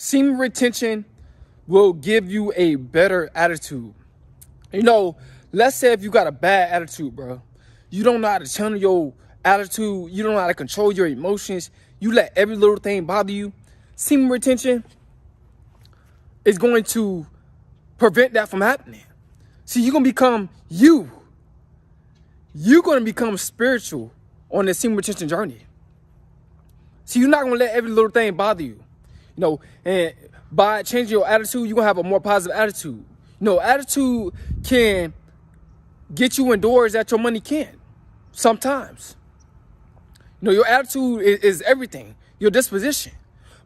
Semen retention will give you a better attitude. You know, let's say if you got a bad attitude, bro. You don't know how to channel your attitude. You don't know how to control your emotions. You let every little thing bother you. Semen retention is going to prevent that from happening. See, you're going to become you. You're going to become spiritual on the semen retention journey. See, you're not going to let every little thing bother you. You know, and by changing your attitude, you're going to have a more positive attitude. You know, attitude can get you indoors that your money can't. Sometimes. You know, your attitude is everything. Your disposition.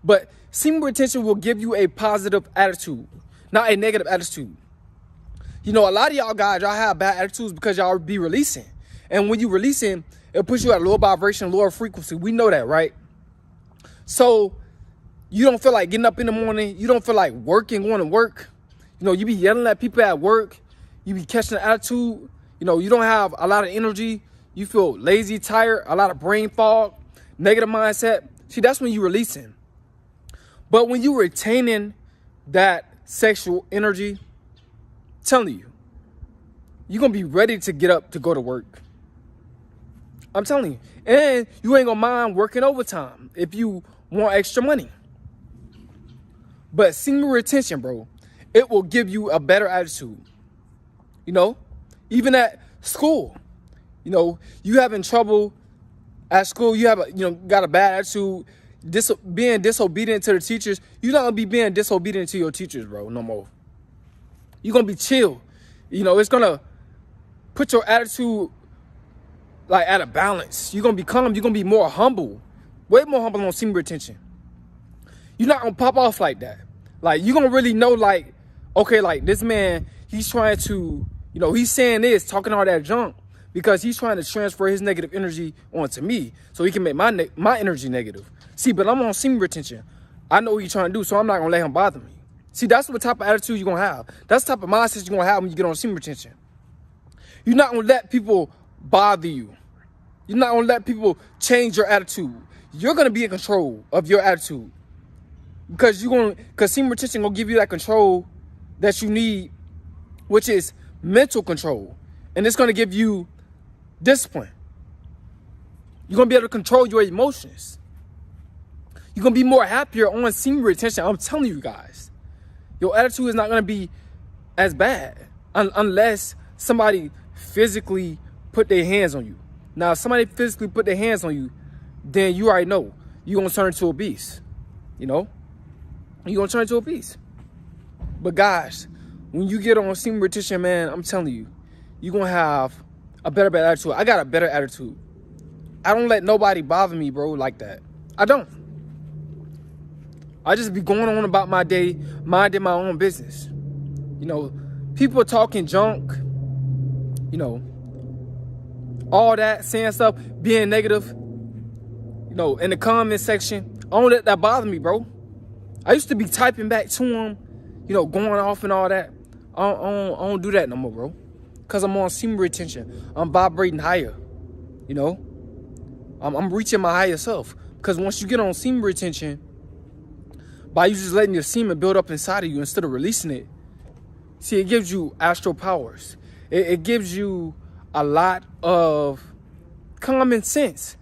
But semen retention will give you a positive attitude, not a negative attitude. You know, a lot of y'all guys, y'all have bad attitudes because y'all be releasing. And when you releasing, it puts you at a lower vibration, lower frequency. We know that, right? So you don't feel like getting up in the morning. You don't feel like working, going to work. You know, you be yelling at people at work. You be catching an attitude. You know, you don't have a lot of energy. You feel lazy, tired, a lot of brain fog, negative mindset. See, that's when you're releasing. But when you're retaining that sexual energy, I'm telling you, you're going to be ready to get up to go to work. I'm telling you. And you ain't going to mind working overtime if you want extra money. But semen retention, bro, it will give you a better attitude. You know, even at school, you know, you having trouble at school, you have got a bad attitude, being disobedient to the teachers. You're not gonna be being disobedient to your teachers, bro, no more. You're gonna be chill. You know, it's gonna put your attitude like at a balance. You're gonna be calm, you're gonna be more humble, way more humble on semen retention. You're not gonna pop off like that. Like, you're gonna really know, like, okay, like, this man, he's trying to, you know, he's saying this, talking all that junk, because he's trying to transfer his negative energy onto me so he can make my energy negative. See, but I'm on semen retention. I know what he's trying to do, so I'm not going to let him bother me. See, that's what type of attitude you're going to have. That's the type of mindset you're going to have when you get on semen retention. You're not going to let people bother you. You're not going to let people change your attitude. You're going to be in control of your attitude. Because semen retention going to give you that control that you need, which is mental control. And it's going to give you discipline. You're going to be able to control your emotions. You're going to be more happier on semen retention. I'm telling you guys. Your attitude is not going to be as bad unless somebody physically put their hands on you. Now, if somebody physically put their hands on you, then you already know you're going to turn into a beast. You know? You're going to turn into a beast. But guys, when you get on semen retention, man, I'm telling you, you're going to have a better attitude. I got a better attitude. I don't let nobody bother me, bro, like that. I don't. I just be going on about my day, minding my own business. You know, people talking junk, you know, all that, saying stuff, being negative, you know, in the comment section. I don't let that bother me, bro. I used to be typing back to them, you know, going off and all that. I don't do that no more, bro. Because I'm on semen retention. I'm vibrating higher, you know. I'm reaching my higher self. Because once you get on semen retention, by you just letting your semen build up inside of you instead of releasing it, see, it gives you astral powers. It gives you a lot of common sense.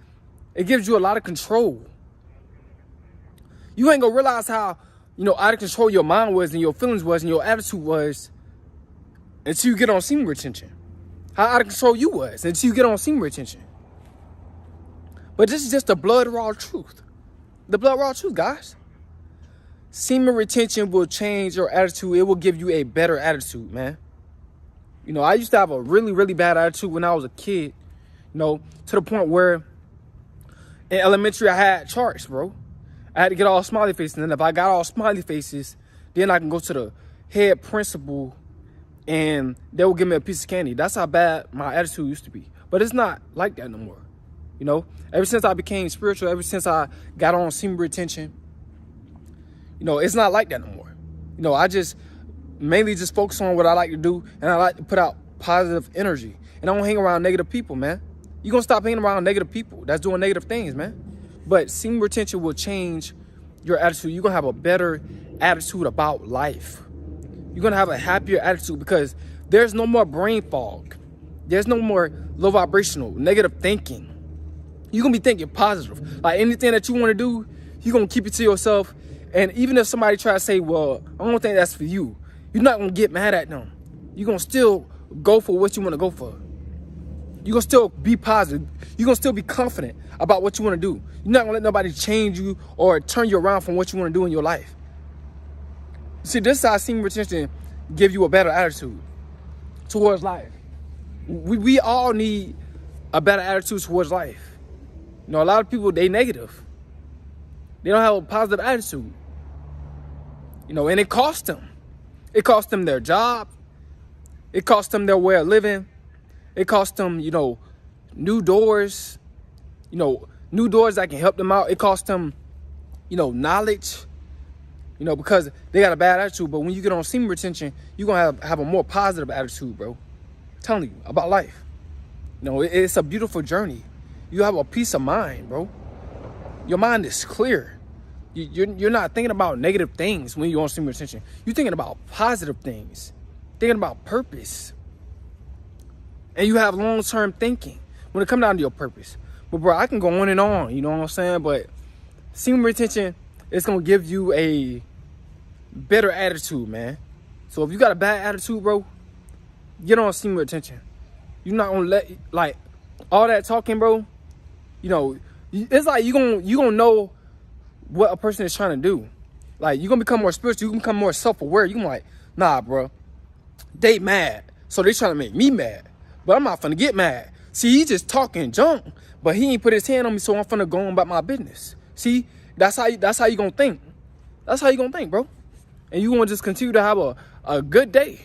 It gives you a lot of control. You ain't gonna realize how, you know, out of control your mind was and your feelings was and your attitude was until you get on semen retention. How out of control you was until you get on semen retention. But this is just the blood raw truth. The blood raw truth, guys. Semen retention will change your attitude. It will give you a better attitude, man. You know, I used to have a really, really bad attitude when I was a kid. You know, to the point where in elementary I had charts, bro. I had to get all smiley faces. And then if I got all smiley faces, then I can go to the head principal and they will give me a piece of candy. That's how bad my attitude used to be. But it's not like that no more. You know, ever since I became spiritual, ever since I got on semen retention, you know, it's not like that no more. You know, I just mainly just focus on what I like to do, and I like to put out positive energy. And I don't hang around negative people, man. You're going to stop hanging around negative people that's doing negative things, man. But semen retention will change your attitude, you're gonna have a better attitude about life. You're gonna have a happier attitude because there's no more brain fog. There's no more low vibrational, negative thinking. You're gonna be thinking positive. Like anything that you wanna do, you're gonna keep it to yourself. And even if somebody try to say, well, I don't think that's for you, you're not gonna get mad at them. You're gonna still go for what you wanna go for. You're gonna still be positive. You're gonna still be confident about what you wanna do. You're not gonna let nobody change you or turn you around from what you wanna do in your life. See, this is how semen retention give you a better attitude towards life. We all need a better attitude towards life. You know, a lot of people, they negative. They don't have a positive attitude. You know, and it costs them. It costs them their job. It costs them their way of living. It costs them, you know, new doors. You know, new doors that can help them out. It costs them, you know, knowledge. You know, because they got a bad attitude. But when you get on semen retention, you're going to have a more positive attitude, bro. I'm telling you, about life. You know, it's a beautiful journey. You have a peace of mind, bro. Your mind is clear. You're not thinking about negative things when you're on semen retention. You're thinking about positive things. Thinking about purpose. And you have long-term thinking when it comes down to your purpose. But, bro, I can go on and on, you know what I'm saying? But semen retention is going to give you a better attitude, man. So if you got a bad attitude, bro, get on semen retention. You're not going to let, like, all that talking, bro, you know, it's like you're gonna know what a person is trying to do. Like, you're going to become more spiritual. You can become more self-aware. You're like, nah, bro, they mad. So they trying to make me mad. But I'm not finna get mad. See, he just talking junk, but he ain't put his hand on me, so I'm finna go on about my business. See, that's how you gonna think. That's how you gonna think, bro. And you gonna just continue to have a good day.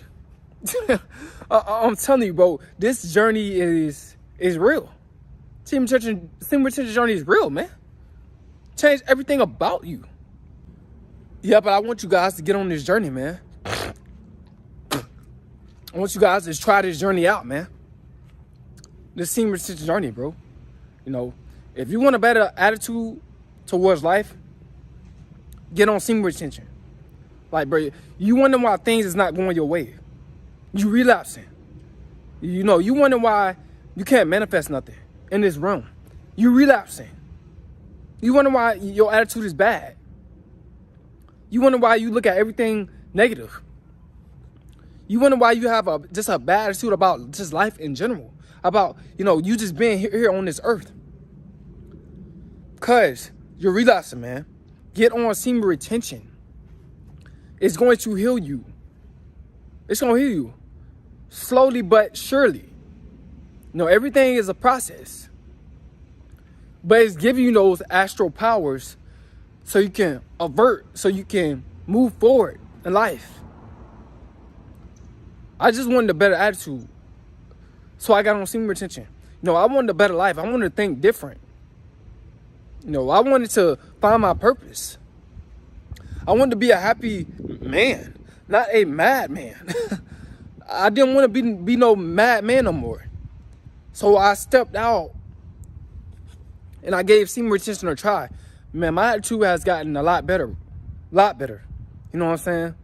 I'm telling you, bro, this journey is real. Semen retention journey is real, man. Change everything about you. Yeah, but I want you guys to get on this journey, man. I want you guys to try this journey out, man. This semen retention journey, bro. You know, if you want a better attitude towards life, get on semen retention. Like, bro, you wonder why things is not going your way. You relapsing. You know, you wonder why you can't manifest nothing in this realm. You relapsing. You wonder why your attitude is bad. You wonder why you look at everything negative. You wonder why you have just a bad attitude about just life in general. About, you know, you just being here on this earth. Because you're relapsing, man. Get on semen retention. It's going to heal you. It's going to heal you. Slowly but surely. You know, everything is a process. But it's giving you those astral powers so you can avert, so you can move forward in life. I just wanted a better attitude. So I got on semen retention. You know, I wanted a better life. I wanted to think different. You know, I wanted to find my purpose. I wanted to be a happy man, not a mad man. I didn't want to be no mad man no more. So I stepped out and I gave semen retention a try. Man, my attitude has gotten a lot better. Lot better. You know what I'm saying?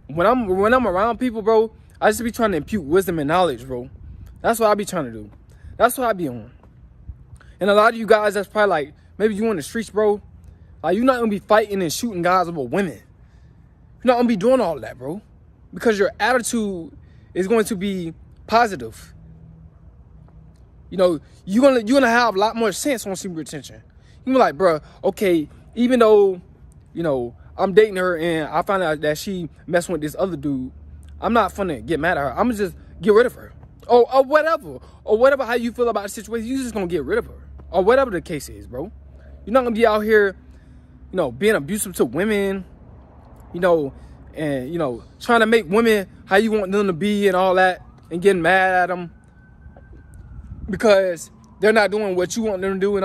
When I'm around people, bro, I just be trying to impute wisdom and knowledge, bro. That's what I be trying to do. That's what I be on. And a lot of you guys, that's probably like, maybe you on the streets, bro. Like, you're not going to be fighting and shooting guys over women. You're not going to be doing all of that, bro. Because your attitude is going to be positive. You know, you're gonna have a lot more sense on semen retention. You be like, bro, okay, even though, you know, I'm dating her and I find out that she messing with this other dude, I'm not finna get mad at her. I'm gonna just get rid of her. Or whatever. Or whatever how you feel about the situation, you just gonna get rid of her. Or whatever the case is, bro. You're not gonna be out here, you know, being abusive to women, you know, and, you know, trying to make women how you want them to be and all that, and getting mad at them because they're not doing what you want them to do and